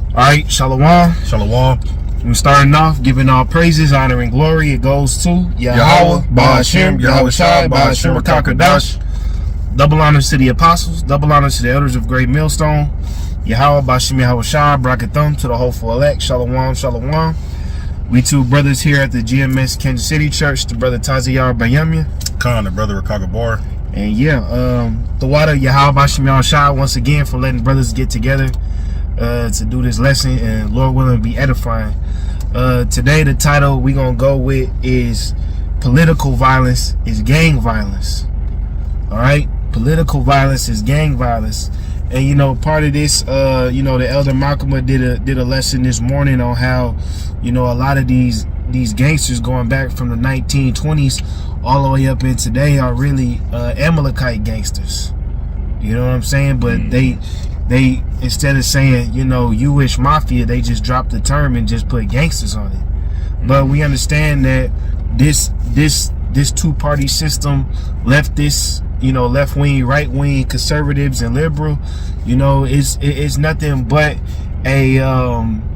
Alright, Shalom. Shalom. We're starting off giving all praises, honor, and glory. It goes to Yahweh, Ba'ashem, Yahweh Shai, Ba'ashem, Rakakadash. Double honors to the apostles, double honors to the elders of Great Millstone. Yahweh, Ba'ashem, Yahweh Shai, Brakathum to the hopeful elect. Shalom, Shalom. We two brothers here at the GMS Kansas City Church, the brother Taziyar Bayamya. Khan, the brother Rakakabar. And yeah, the water, Yahweh, Ba'ashem, Yahweh Shai, once again for letting brothers get together to do this lesson, and Lord willing be edifying. Today the title we gonna go with is political violence is gang violence. All right, political violence is gang violence. And you know, part of this, you know, the elder Malcolm did a lesson this morning on how, you know, a lot of these gangsters going back from the 1920s all the way up in today are really Amalekkite gangsters. You know what I'm saying? But they instead of saying, you know, Jewish mafia, they just dropped the term and just put gangsters on it. But we understand that this two-party system, leftist, you know, left wing, right wing, conservatives and liberal, you know, it's nothing but a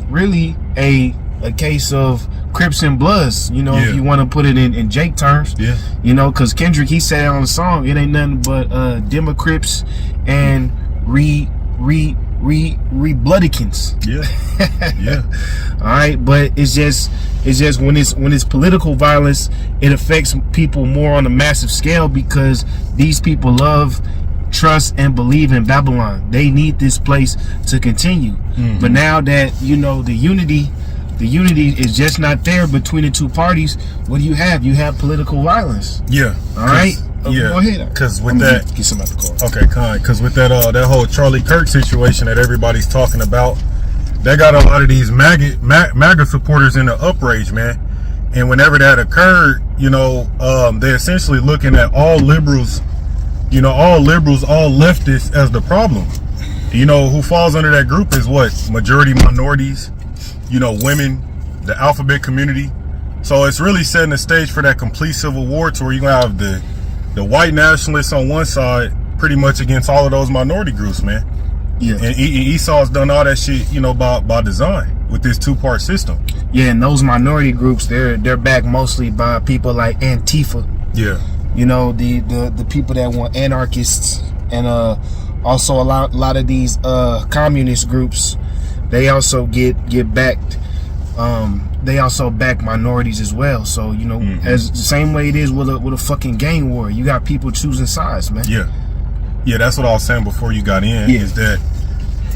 really a case of Crips and Bloods, you know, if you want to put it in Jake terms. Yeah. You know, because Kendrick, he said on the song, it ain't nothing but Democrips and bloodikins. Yeah. Yeah. All right, but it's just when it's political violence, it affects people more on a massive scale because these people love, trust, and believe in Babylon. They need this place to continue. But now that, you know, the unity is just not there between the two parties, what do you have? You have political violence. Yeah. All right. Yeah, go ahead. Because with that, get some out the car. Okay, kind. Because with that whole Charlie Kirk situation that everybody's talking about, they got a lot of these MAGA supporters in the uprage, man. And whenever that occurred, you know, they're essentially looking at all liberals, all leftists as the problem. You know, who falls under that group is what? Majority minorities, you know, women, the alphabet community. So it's really setting the stage for that complete civil war to where you're going to have the white nationalists on one side pretty much against all of those minority groups, man. Yeah. And Esau's done all that shit, you know, by design with this two-part system. Yeah, and those minority groups, they're backed mostly by people like Antifa. Yeah. You know, the people that want anarchists, and also a lot of these communist groups, they also get backed. They also back minorities as well. So, you know, as the same way it is with a fucking gang war, you got people choosing sides, man. Yeah. Yeah, that's what I was saying before you got in, is that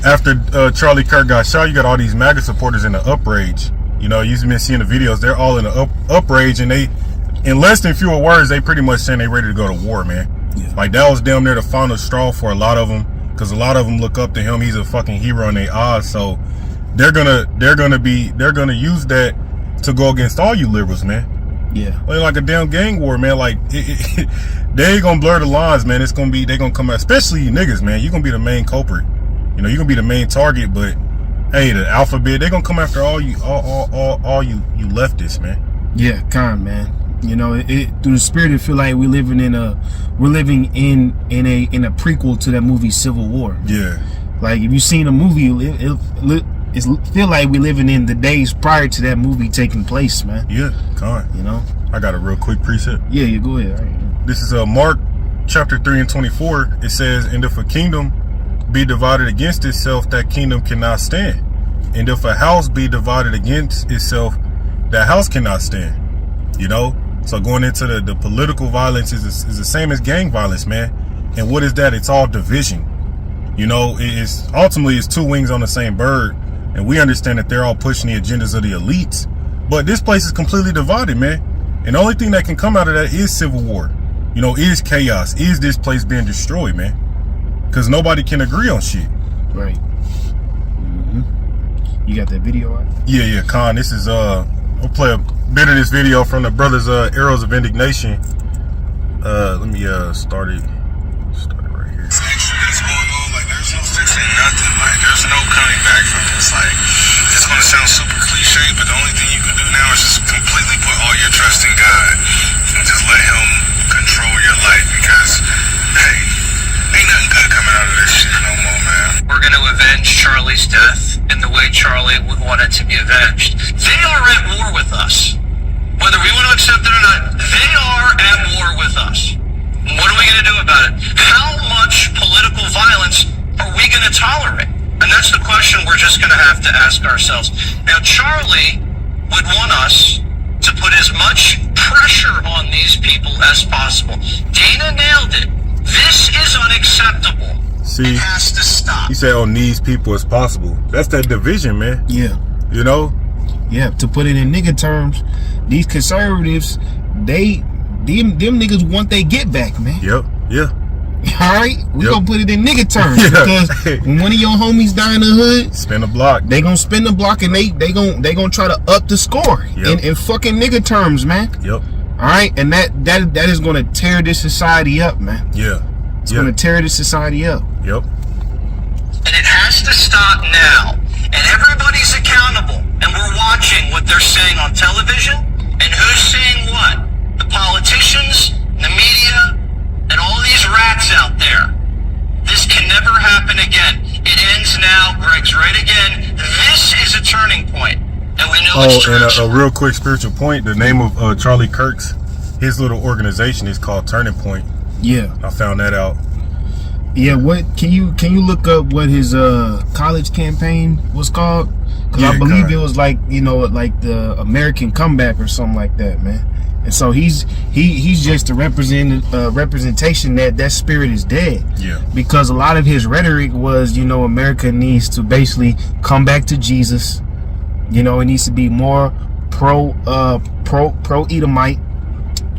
after Charlie Kirk got shot, you got all these MAGA supporters in the uprage. You know, you've been seeing the videos, they're all in the uprage, and they, in less than fewer words, they pretty much saying they ready to go to war, man. Yeah. Like, that was damn near the final straw for a lot of them, because a lot of them look up to him. He's a fucking hero in their eyes, so they're gonna use that to go against all you liberals, man. Yeah, like a damn gang war, man. Like they ain't gonna blur the lines, man. It's gonna be, they gonna come out, especially you niggas, man. You gonna be the main culprit. You know, you gonna be the main target. But hey, the alphabet, they gonna come after all you leftists, man. Yeah, man. You know, through the spirit, it feel like we're living in a prequel to that movie Civil War. Yeah, like if you seen a movie, it feel like we're living in the days prior to that movie taking place, man. Yeah, kind. You know, I got a real quick precept. Yeah, you go ahead. Right. This is Mark chapter 3 and 24. It says, "And if a kingdom be divided against itself, that kingdom cannot stand. And if a house be divided against itself, that house cannot stand." You know, so going into the political violence is the same as gang violence, man. And what is that? It's all division. You know, it's ultimately two wings on the same bird. And we understand that they're all pushing the agendas of the elites. But this place is completely divided, man. And the only thing that can come out of that is civil war. You know, is chaos. Is this place being destroyed, man? Because nobody can agree on shit. Right. You got that video on? Yeah, Khan. This is, we'll play a bit of this video from the brothers' Arrows of Indignation. Let me start it right here. That's going on. Like, there's no fixing nothing. Like, there's no coming back from this. Like, it's going to sound super cliche, but the only thing you can do now is just completely put all your trust in God and just let Him control your life, because, hey, ain't nothing good coming out of this shit no more, man. We're going to avenge Charlie's death in the way Charlie wanted to be avenged. They are at war with us. Whether we want to accept it or not, they are at war with us. What are we going to do about it? How much political violence are we going to tolerate? And that's the question we're just going to have to ask ourselves. Now, Charlie would want us to put as much pressure on these people as possible. Dana nailed it. This is unacceptable. See, it has to stop. You say on these people as possible. That's that division, man. Yeah. You know? Yeah, to put it in nigga terms, these conservatives, them niggas want they get back, man. Yep. Yeah. Alright? We Yep. gonna put it in nigga terms. Yeah. Because when one of your homies die in the hood, spin a block. they gonna spin the block and they gonna try to up the score. Yep. in fucking nigga terms, man. Yep. Alright? And that is gonna tear this society up, man. Yeah. It's gonna tear this society up. Yep. And it has to stop now. And everybody's accountable. And we're watching what they're saying on television. And who's saying what? The politicians, the media, and all these rats out there. This can never happen again. It ends now. Greg's right again. This is a turning point. And we know it's and true. a real quick spiritual point. The name of Charlie Kirk's, his little organization is called Turning Point. Yeah. I found that out. Yeah, what can you look up what his college campaign was called? Because I believe it was like, you know, like the American Comeback or something like that, man. And so he's just a representation that spirit is dead. Yeah. Because a lot of his rhetoric was, you know, America needs to basically come back to Jesus. You know, it needs to be more pro Edomite.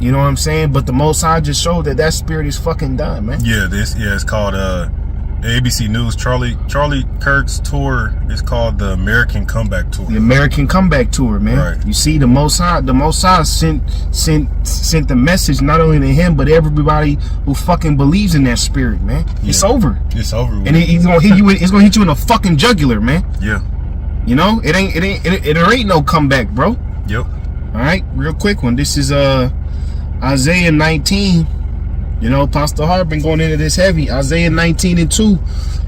You know what I'm saying? But the Most High just showed that spirit is fucking done, man. Yeah, it's called ABC News. Charlie Kirk's tour is called the American Comeback Tour. The American Comeback Tour, man. Right. You see, the Most High sent the message not only to him but everybody who fucking believes in that spirit, man. Yeah. It's over. It's over. And it's gonna hit you. It's gonna hit you in the fucking jugular, man. Yeah. You know, it ain't no comeback, bro. Yep. All right, real quick one. This is Isaiah 19. You know, Pastor Hart been going into this heavy. Isaiah 19:2.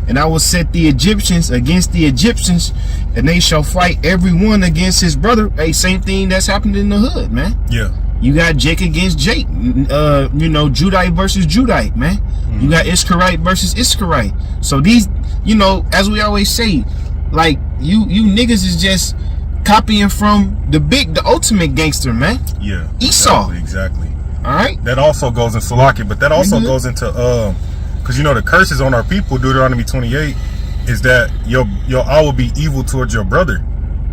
And I will set the Egyptians against the Egyptians, and they shall fight every one against his brother. Hey, same thing that's happened in the hood, man. Yeah. You got Jake against Jake. You know, Judite versus Judite, man. Mm-hmm. You got Iskarite versus Iskarite. So these, you know, as we always say, like you niggas is just copying from the ultimate gangster, man. Yeah. Esau. Exactly. All right. That also goes in Salaki, but that also goes into because you know the curses on our people, Deuteronomy 28, is that your eye will be evil towards your brother,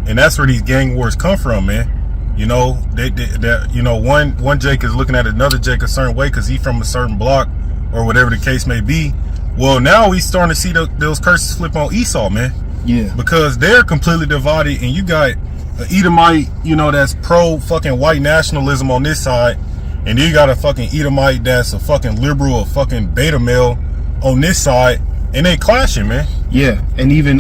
and that's where these gang wars come from, man. You know, that you know one Jake is looking at another Jake a certain way because he's from a certain block or whatever the case may be. Well, now we starting to see those curses flip on Esau, man. Yeah. Because they're completely divided, and you got an Edomite, you know, that's pro fucking white nationalism on this side. And you got a fucking Edomite that's a fucking liberal, a fucking beta male on this side, and they clashing, man. Yeah, and even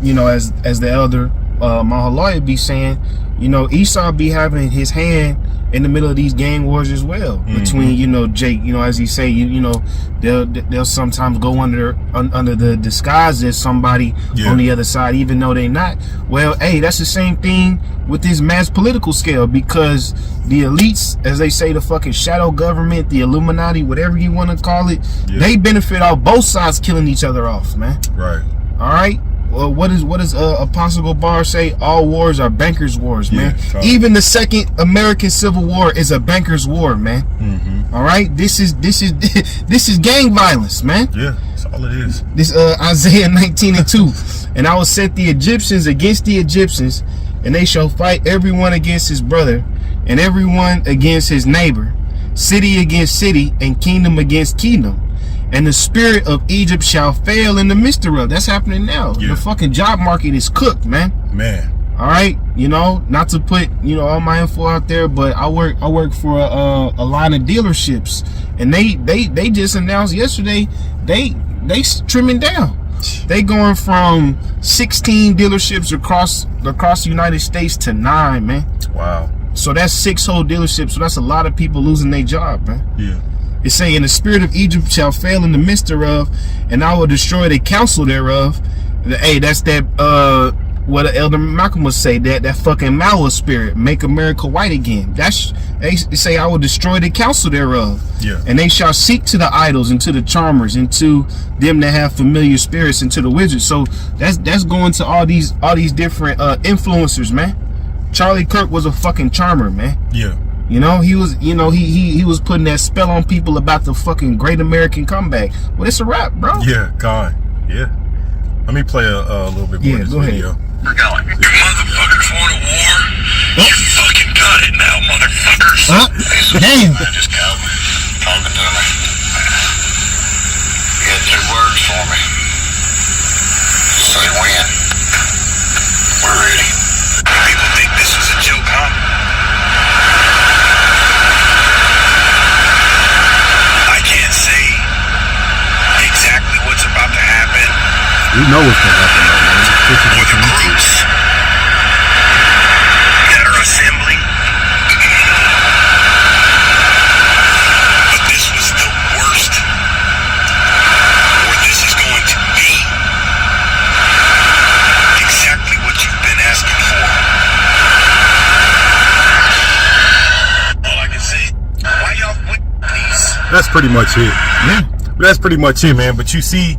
you know, as the elder Mahalaya be saying, you know, Esau be having his hand in the middle of these gang wars as well, between, you know, Jake, you know, as he say, you know, they'll sometimes go under the disguise as somebody on the other side, even though they not. Well, hey, that's the same thing with this mass political scale, because the elites, as they say, the fucking shadow government, the Illuminati, whatever you want to call it, they benefit off both sides killing each other off, man. Right. All right. Well, what does Apostle Bar say? All wars are bankers' wars, man. Even the second American Civil War is a bankers' war, man. All right, this is gang violence, man. Yeah, that's all it is. This Isaiah 19:2, and I will set the Egyptians against the Egyptians, and they shall fight everyone against his brother, and everyone against his neighbor, city against city, and kingdom against kingdom. And the spirit of Egypt shall fail in the midst thereof. That's happening now. The fucking job market is cooked, man. All right, you know, not to put, you know, all my info out there, but I work for a line of dealerships, and they just announced yesterday they trimming down. They going from 16 dealerships across the United States to 9, man. Wow. So that's 6 whole dealerships. So that's a lot of people losing their job, man. Yeah. It's saying, the spirit of Egypt shall fail in the midst thereof, and I will destroy the counsel thereof. Hey, that's that what Elder Malcolm would say, that fucking Mao spirit, make America white again. They say, I will destroy the counsel thereof. Yeah. And they shall seek to the idols and to the charmers and to them that have familiar spirits and to the wizards. So that's going to all these different influencers, man. Charlie Kirk was a fucking charmer, man. Yeah. You know, he was, he was putting that spell on people about the fucking great American comeback. Well, it's a wrap, bro. Yeah, God. Yeah. Let me play a little bit more of this video. We're going. You motherfuckers want a war? You fucking got it now, motherfuckers. Damn. I just Calvin talking to me. You had 2 words for me. Say when. We're ready. People think this was a joke, huh? I can't say exactly what's about to happen. We know what's going to happen, though, man. Or the groups that are assembling. But this was the worst, or this is going to be exactly what you've been asking for. All I can say, why y'all with these? That's pretty much it. Yeah. That's pretty much it, man. But you see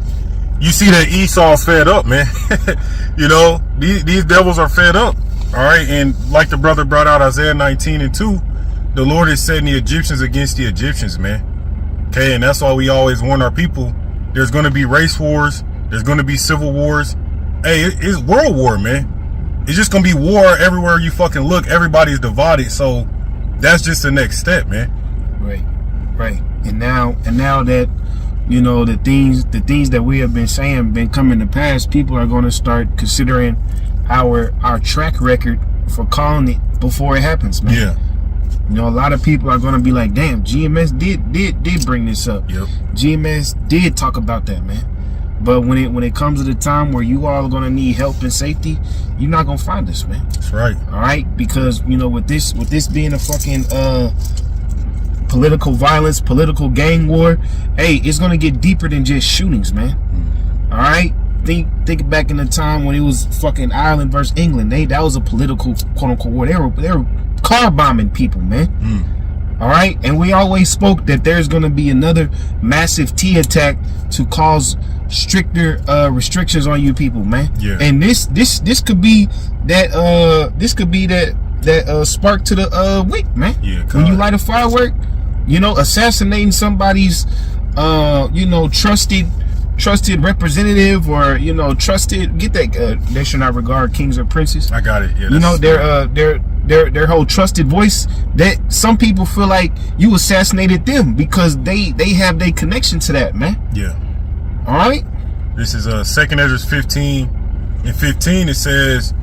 that Esau's fed up, man. You know, these devils are fed up. All right. And like the brother brought out Isaiah 19:2, the Lord is setting the Egyptians against the Egyptians, man. Okay. And that's why we always warn our people. There's going to be race wars. There's going to be civil wars. Hey, it's world war, man. It's just going to be war everywhere you fucking look. Everybody's divided. So that's just the next step, man. Right. And now that, the things that we have been saying been coming to pass, people are going to start considering our track record for calling it before it happens, man. Yeah. A lot of people are going to be like, damn, GMS did bring this up. Yep. GMS did talk about that, man. But when it comes to the time where you all are going to need help and safety, you're not going to find us, man. That's right. All right? Because, with this being a fucking political violence, political gang war, hey, it's gonna get deeper than just shootings, man. All right, think back in the time when it was fucking Ireland versus England. That was a political quote unquote war. They were car bombing people, man. All right, and we always spoke that there's gonna be another massive T attack to cause stricter restrictions on you people, man. Yeah. And this could be that that spark to the wick, man. Yeah. When you light a firework, assassinating somebody's trusted representative, or trusted, get that they should not regard kings or princes. I got it. Yeah. Their whole trusted voice, that some people feel like you assassinated them because they have their connection to that, man. Yeah. All right. This is 2nd Ezra 15:15. It says,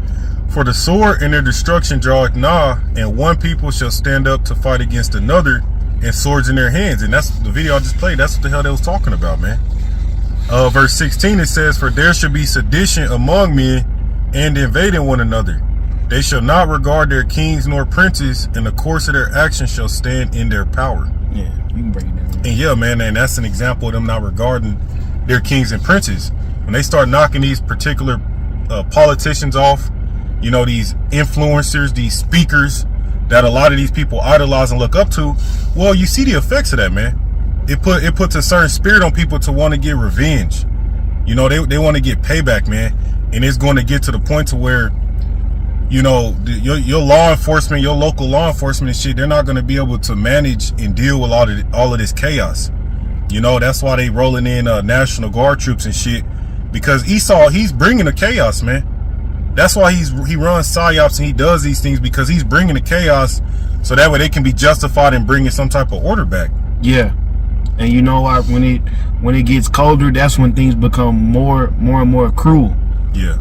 "For the sword and their destruction draweth nigh, and one people shall stand up to fight against another, and swords in their hands." And that's the video I just played. That's what the hell they was talking about, man. Verse 16, it says, "For there shall be sedition among men, and invading one another. They shall not regard their kings nor princes, and the course of their actions shall stand in their power." Yeah, you can break it down. And yeah, man, and that's an example of them not regarding their kings and princes. When they start knocking these particular politicians off, these influencers, these speakers that a lot of these people idolize and look up to, well, you see the effects of that, man. It puts a certain spirit on people to want to get revenge. They want to get payback, man. And it's going to get to the point to where, your law enforcement, your local law enforcement and shit, they're not going to be able to manage and deal with all of this chaos. That's why they rolling in National Guard troops and shit, because Esau, he's bringing the chaos, man. That's why he runs psyops and he does these things, because he's bringing the chaos, so that way they can be justified in bringing some type of order back. Yeah, and when it gets colder, that's when things become more and more cruel. Yeah.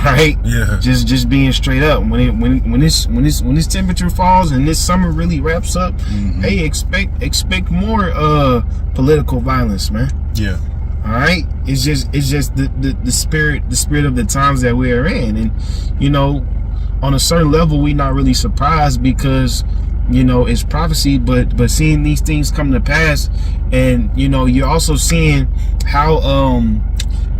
Right. Yeah. Just being straight up. When this temperature falls and this summer really wraps up, hey, expect more political violence, man. Yeah. All right, it's just the spirit of the times that we are in, and on a certain level, we're not really surprised because it's prophecy, but seeing these things come to pass, and you're also seeing how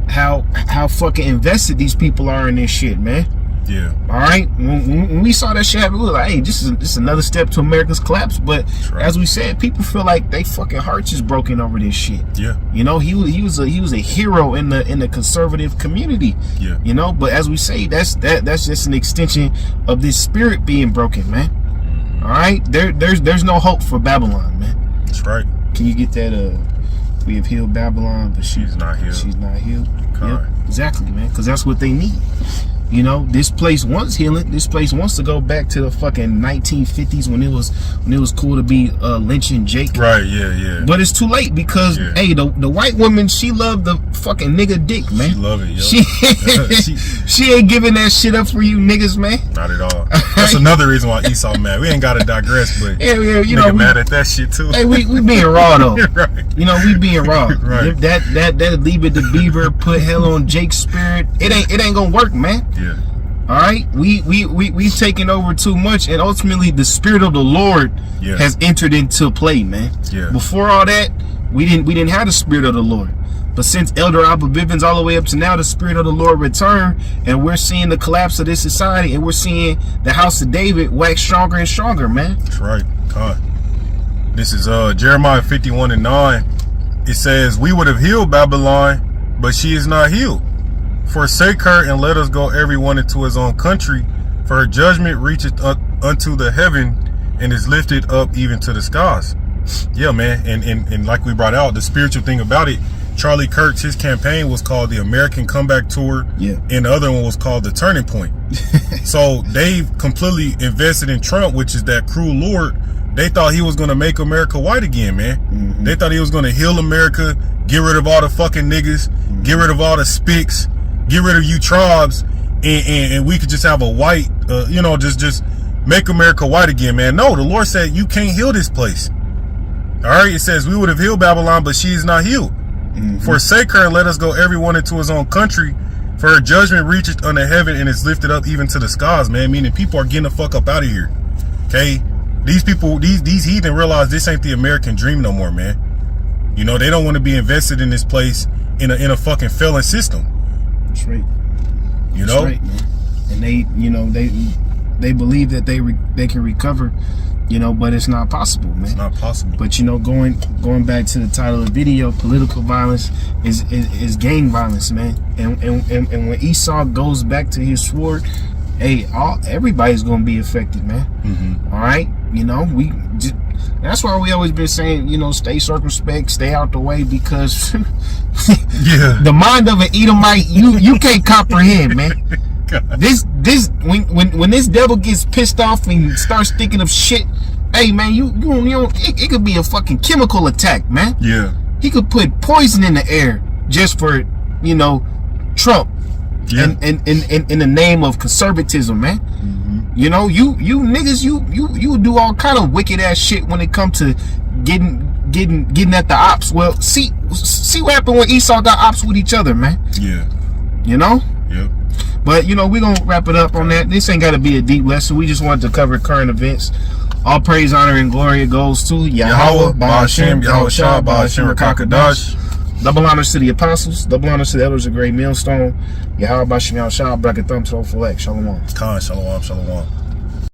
how fucking invested these people are in this shit, man. Yeah. All right. When we saw that shit happen, we were like, hey, this is another step to America's collapse. But right. as we said, people feel like they fucking hearts is broken over this shit. Yeah. You know, he was a hero in the conservative community. Yeah. You know, but as we say, that's just an extension of this spirit being broken, man. All right. There's no hope for Babylon, man. That's right. Can you get that? We have healed Babylon, but she's not healed. She's not healed. Yep, exactly, man. Because that's what they need. You know, this place wants healing. This place wants to go back to the fucking 1950s when it was cool to be lynching Jake. Right, yeah. But it's too late because hey, the white woman, she loved the fucking nigga dick, man. She love it, yo. She ain't giving that shit up for you niggas, man. Not at all. That's another reason why Esau mad. We ain't gotta digress, but yeah, you know, mad at that shit too. Hey, we being raw though. Right. You know, we being raw. Right. That Leave It to Beaver put hell on Jake's spirit. It ain't gonna work, man. Yeah. All right, we've taken over too much, and ultimately the spirit of the Lord has entered into play, man. Yeah. Before all that, we didn't have the spirit of the Lord, but since Elder Abba Bivens all the way up to now, the spirit of the Lord returned, and we're seeing the collapse of this society, and we're seeing the house of David wax stronger and stronger, man. That's right. God. This is Jeremiah 51:9. It says, "We would have healed Babylon, but she is not healed. Forsake her and let us go every one into his own country, for her judgment reacheth unto the heaven and is lifted up even to the skies." Yeah, man. And like we brought out, the spiritual thing about it, Charlie Kirk's, his campaign was called the American Comeback Tour. Yeah. And the other one was called the Turning Point. So they've completely invested in Trump, which is that cruel Lord. They thought he was going to make America white again, man. Mm-hmm. They thought he was going to heal America, get rid of all the fucking niggas, get rid of all the spics, get rid of you tribes, and we could just have a white, you know, just make America white again, man. No, the Lord said you can't heal this place. All right, it says we would have healed Babylon, but she is not healed. Mm-hmm. Forsake her and let us go everyone into his own country, for her judgment reacheth unto heaven and is lifted up even to the skies, man. Meaning people are getting the fuck up out of here. Okay, these people, these heathen realize this ain't the American dream no more, man. You know, they don't want to be invested in this place in a fucking felon system. That's right. You know, right, man. And they believe that they can recover, you know, but it's not possible, man. It's not possible. But you know, going back to the title of the video, political violence is gang violence, man. And when Esau goes back to his sword, hey, everybody's gonna be affected, man. Mm-hmm. All right, you know, that's why we always been saying, you know, stay circumspect, stay out the way, because the mind of an Edomite, you can't comprehend, man. God. This when this devil gets pissed off and starts thinking of shit, hey man, you it could be a fucking chemical attack, man. Yeah. He could put poison in the air just for, you know, Trump. Yeah. And in the name of conservatism, man. Mm-hmm. You know, you niggas, you do all kind of wicked ass shit when it comes to getting at the ops. Well, see what happened when Esau got ops with each other, man. Yeah. You know? Yep. But you know, we're gonna wrap it up on that. This ain't gotta be a deep lesson. We just wanted to cover current events. All praise, honor, and glory goes to Yahweh, Ba'ashem, Yahweh Shah, Ba'ashem, Rakakadash. Double honors to the apostles, double honors to the elders of Great Millstone. Yahweh, Ba'ashem, Yahweh Shah, Brakathum, Tofalek. Shalom. Khan, shalom, shalom.